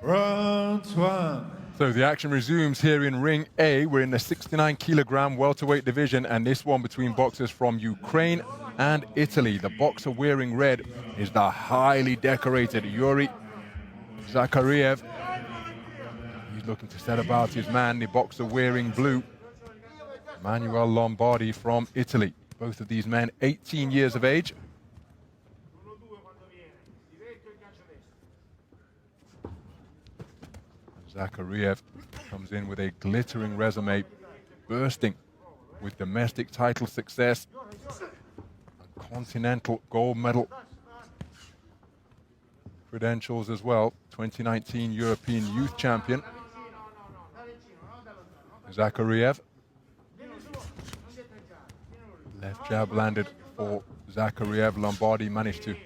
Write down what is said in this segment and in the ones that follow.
Round one. So the action resumes here in Ring A. We're in the 69-kilogram welterweight division, and this one between boxers from Ukraine and Italy. The boxer wearing red is the highly decorated Yurii Zakhariev. He's looking to set about his man, the boxer wearing blue, Lombardi from Italy. Both of these men 18 years of age. Zakhariev comes in with a glittering resume, bursting with domestic title success, a continental gold medal credentials as well, 2019 European Youth Champion. Zakhariev. Left jab landed for Zakhariev. Lombardi managed to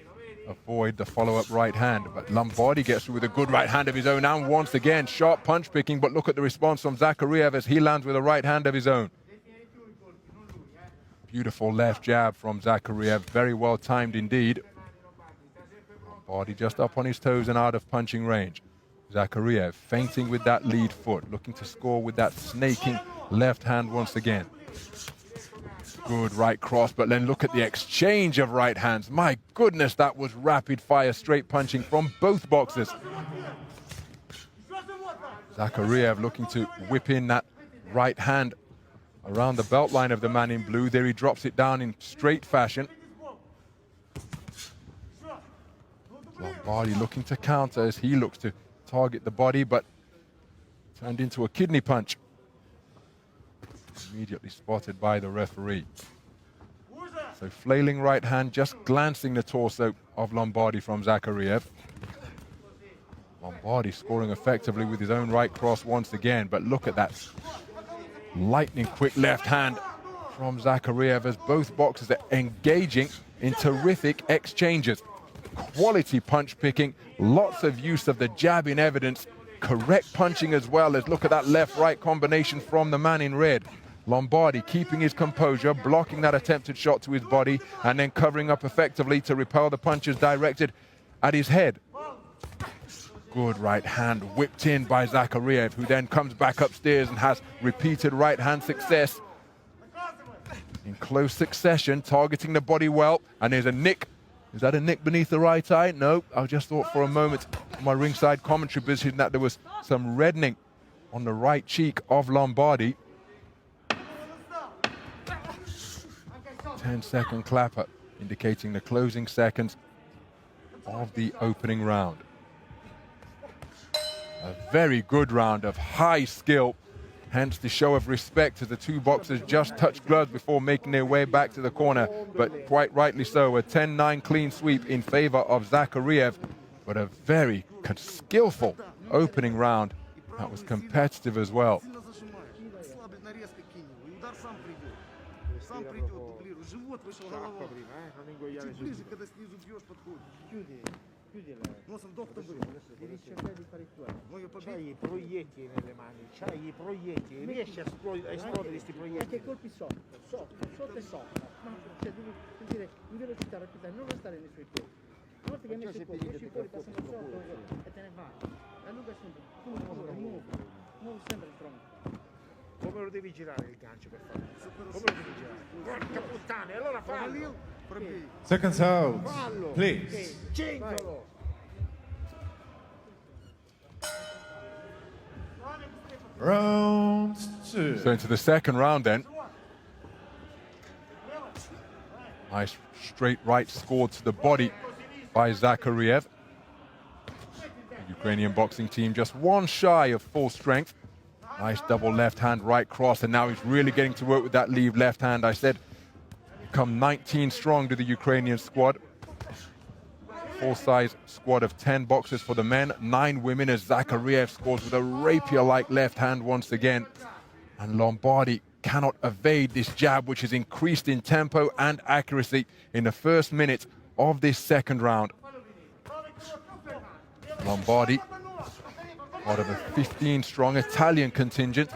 avoid the follow-up right hand, but Lombardi gets through with a good right hand of his own, and once again sharp punch picking, but look at the response from Zakhariev as he lands with a right hand of his own. Beautiful left jab from Zakhariev, very well timed indeed. Lombardi just up on his toes and out of punching range. Zakhariev feinting with that lead foot, looking to score with that snaking left hand once again. Good right cross, but then look at the exchange of right hands. My goodness, that was rapid fire straight punching from both boxers. Zakhariev looking to whip in that right hand around the belt line of the man in blue. There he drops it down in straight fashion. Lombardi looking to counter as he looks to target the body, but turned into a kidney punch. Immediately spotted by the referee. So flailing right hand, just glancing the torso of Lombardi from Zakhariev. Lombardi scoring effectively with his own right cross once again, but look at that lightning quick left hand from Zakhariev as both boxers are engaging in terrific exchanges. Quality punch picking, lots of use of the jab in evidence, correct punching as well as look at that left-right combination from the man in red. Lombardi keeping his composure, blocking that attempted shot to his body, and then covering up effectively to repel the punches directed at his head. Good right hand whipped in by Zakhariev, who then comes back upstairs and has repeated right hand success. In close succession, targeting the body well, and there's a nick. Is that a nick beneath the right eye? No, I just thought for a moment on my ringside commentary position that there was some reddening on the right cheek of Lombardi. 10-second clapper, indicating the closing seconds of the opening round. A very good round of high skill, hence the show of respect as the two boxers just touched gloves before making their way back to the corner, but quite rightly so, a 10-9 clean sweep in favor of Zakhariev, but a very skillful opening round that was competitive as well. Носом доктор devi cercare di fare il tuo. C'hai i proiettili nelle mani, c'hai i proiettili, riesci a esplodere questi proiettili. Anche colpi sotto e sotto. Ma cioè devi dire in velocità, rapidità, non restare nei suoi piedi. Una volta che hai messo il colpo, esci fuori, passano sotto e te ne vai. Allunga sempre, muovi sempre il tronco. Come lo devi girare il gancio per farlo? Come lo devi girare? Porca puttana, allora fallo! Seconds out, please. Round two. So into the second round then. Nice straight right scored to the body by Zakhariev. The Ukrainian boxing team just one shy of full strength. Nice double left hand right cross, and now he's really getting to work with that lead left hand. I said come 19 strong to the Ukrainian squad. Full-size squad of 10 boxers for the men, 9 women, as Zakhariev scores with a rapier-like left hand once again. And Lombardi cannot evade this jab, which has increased in tempo and accuracy in the first minute of this second round. Lombardi, part of a 15-strong Italian contingent,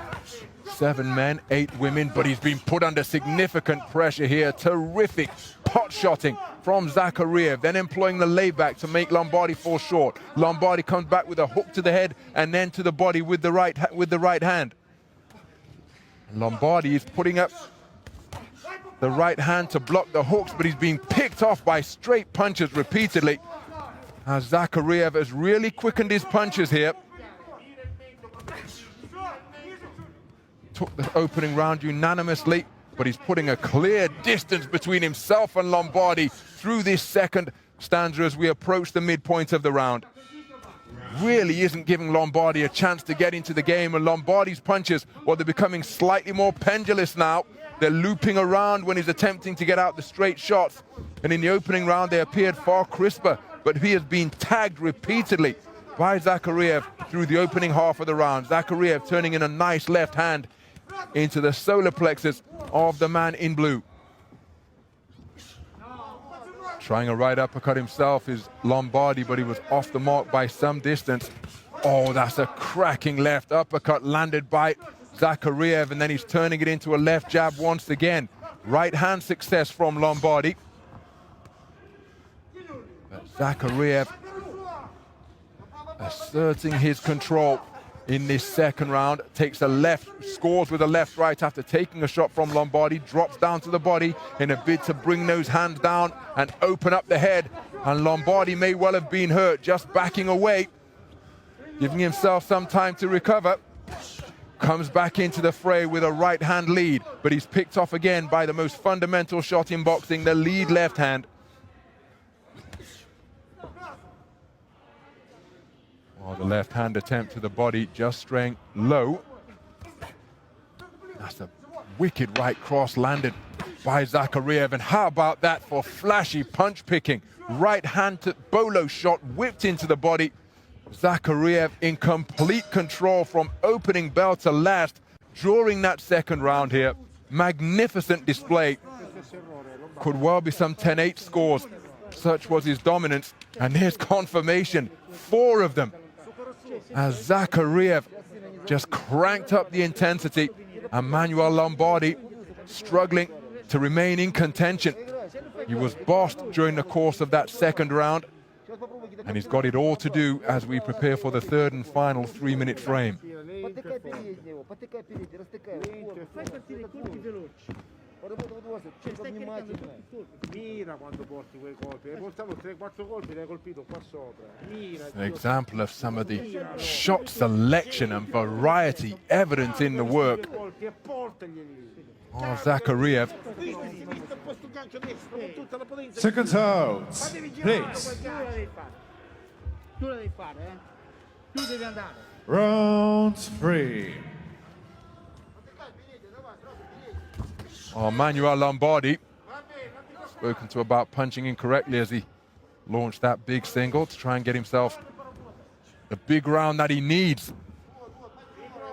7 men, 8 women, but he's been put under significant pressure here. Terrific pot-shotting from Zakhariev, then employing the layback to make Lombardi fall short. Lombardi comes back with a hook to the head and then to the body with the right hand. Lombardi is putting up the right hand to block the hooks, but he's being picked off by straight punches repeatedly. As Zakhariev has really quickened his punches here. Took the opening round unanimously, but he's putting a clear distance between himself and Lombardi through this second stanza as we approach the midpoint of the round. Really isn't giving Lombardi a chance to get into the game, and Lombardi's punches, well, they're becoming slightly more pendulous now. They're looping around when he's attempting to get out the straight shots. And in the opening round, they appeared far crisper, but he has been tagged repeatedly by Zakhariev through the opening half of the round. Zakhariev turning in a nice left hand into the solar plexus of the man in blue. Trying a right uppercut himself is Lombardi, but he was off the mark by some distance. Oh, that's a cracking left uppercut landed by Zakhariev, and then he's turning it into a left jab once again. Right hand success from Lombardi. But Zakhariev asserting his control in this second round. Takes a left, scores with a left right after taking a shot from Lombardi, drops down to the body in a bid to bring those hands down and open up the head. And Lombardi may well have been hurt, just backing away, giving himself some time to recover. Comes back into the fray with a right hand lead, but he's picked off again by the most fundamental shot in boxing, the lead left hand. Oh, the left hand attempt to the body, just straying low. That's a wicked right cross landed by Zakhariev. And how about that for flashy punch picking? Right hand to bolo shot whipped into the body. Zakhariev in complete control from opening bell to last during that second round here. Magnificent display. Could well be some 10-8 scores. Such was his dominance. And there's confirmation. 4 of them. As Zakhariev just cranked up the intensity, and Manuel Lombardi struggling to remain in contention. He was bossed during the course of that second round, and he's got it all to do as we prepare for the third and final 3-minute frame. An example of some of the shot selection and variety evident in the work of Zakhariev. Seconds out, please. Round 3. Oh, Manuel Lombardi, spoken to about punching incorrectly as he launched that big single to try and get himself the big round that he needs,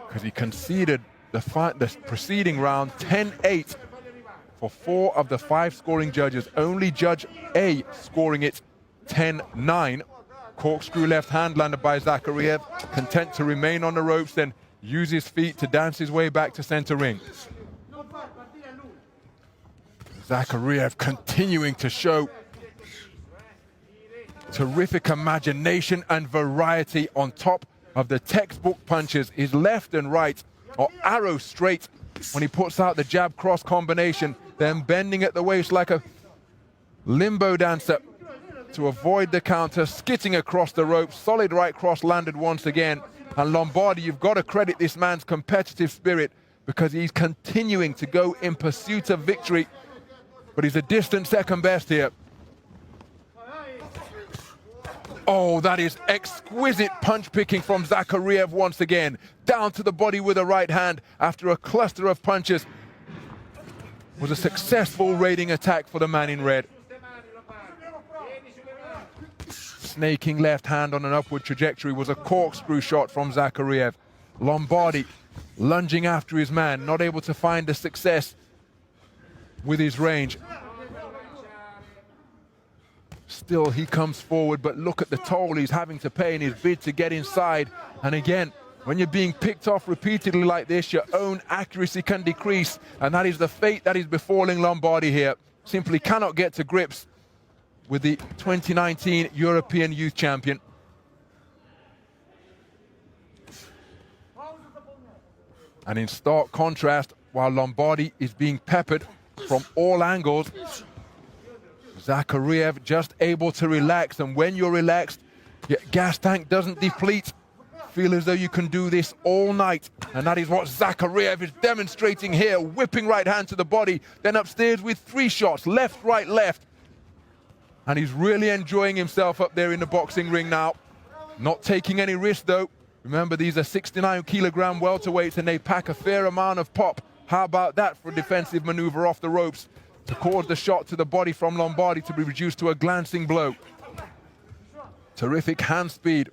because he conceded the preceding round 10-8 for 4 of the 5 scoring judges. Only Judge A scoring it 10-9. Corkscrew left hand landed by Zakhariev, content to remain on the ropes, then use his feet to dance his way back to center ring. Zakhariev continuing to show terrific imagination and variety on top of the textbook punches. His left and right are arrow straight when he puts out the jab cross combination, then bending at the waist like a limbo dancer to avoid the counter, skitting across the rope. Solid right cross landed once again. And Lombardi, you've got to credit this man's competitive spirit, because he's continuing to go in pursuit of victory. But he's a distant second best here. Oh, that is exquisite punch picking from Zakhariev once again. Down to the body with a right hand after a cluster of punches. Was a successful raiding attack for the man in red. Snaking left hand on an upward trajectory was a corkscrew shot from Zakhariev. Lombardi lunging after his man, not able to find the success with his range. Still, he comes forward, but look at the toll he's having to pay in his bid to get inside. And again, When you're being picked off repeatedly like this, your own accuracy can decrease, and that is the fate that is befalling Lombardi here. Simply cannot get to grips with the 2019 European Youth Champion. And in stark contrast, while Lombardi is being peppered from all angles, Zakhariev just able to relax, and when you're relaxed, your gas tank doesn't deplete. Feel as though you can do this all night, and that is what Zakhariev is demonstrating here. Whipping right hand to the body, then upstairs with 3 shots, left, right, left. And he's really enjoying himself up there in the boxing ring now. Not taking any risk though. Remember, these are 69-kilogram welterweights, and they pack a fair amount of pop. How about that for a defensive maneuver off the ropes to cause the shot to the body from Lombardi to be reduced to a glancing blow? Terrific hand speed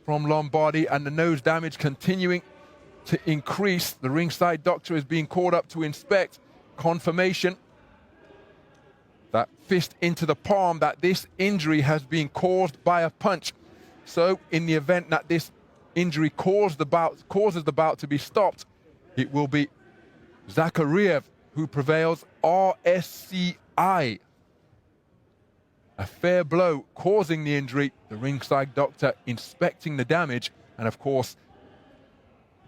from Lombardi, and the nose damage continuing to increase. The ringside doctor is being called up to inspect. Confirmation, that fist into the palm, that this injury has been caused by a punch. So in the event that this injury causes the bout to be stopped, it will be Zakhariev who prevails. RSCI. A fair blow causing the injury, the ringside doctor inspecting the damage, and of course,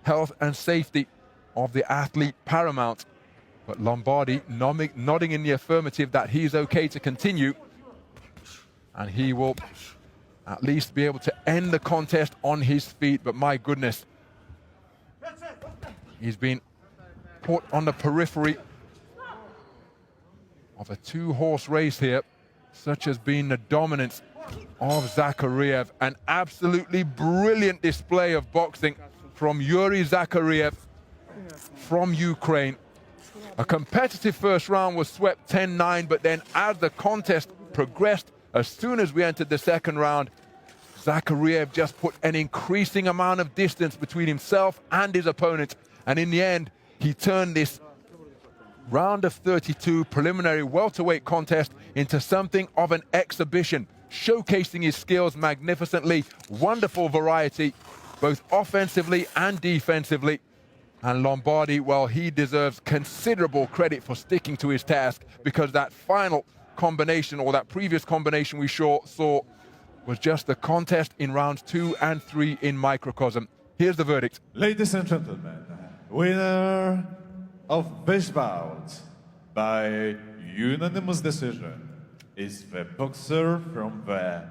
health and safety of the athlete paramount. But Lombardi nodding in the affirmative that he's okay to continue, and he will at least be able to end the contest on his feet. But my goodness, he's been put on the periphery of a 2-horse race here. Such has been the dominance of Zakhariev. An absolutely brilliant display of boxing from Yurii Zakhariev from Ukraine. A competitive first round was swept 10-9, but then as the contest progressed, as soon as we entered the second round, Zakhariev just put an increasing amount of distance between himself and his opponent. And in the end, he turned this round of 32 preliminary welterweight contest into something of an exhibition, showcasing his skills magnificently. Wonderful variety, both offensively and defensively. And Lombardi, well, he deserves considerable credit for sticking to his task, because that final combination, or that previous combination we saw, was just the contest in rounds 2 and 3 in microcosm. Here's the verdict. Ladies and gentlemen, winner of this bout by unanimous decision is the boxer from the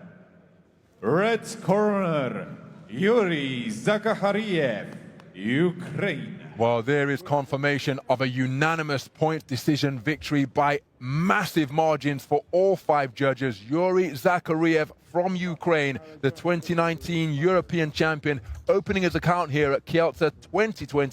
red corner, Yurii Zakhariev, Ukraine. Well, there is confirmation of a unanimous point decision victory by massive margins for all 5 judges. Yurii Zakhariev from Ukraine, the 2019 European champion, opening his account here at Kielce 2020.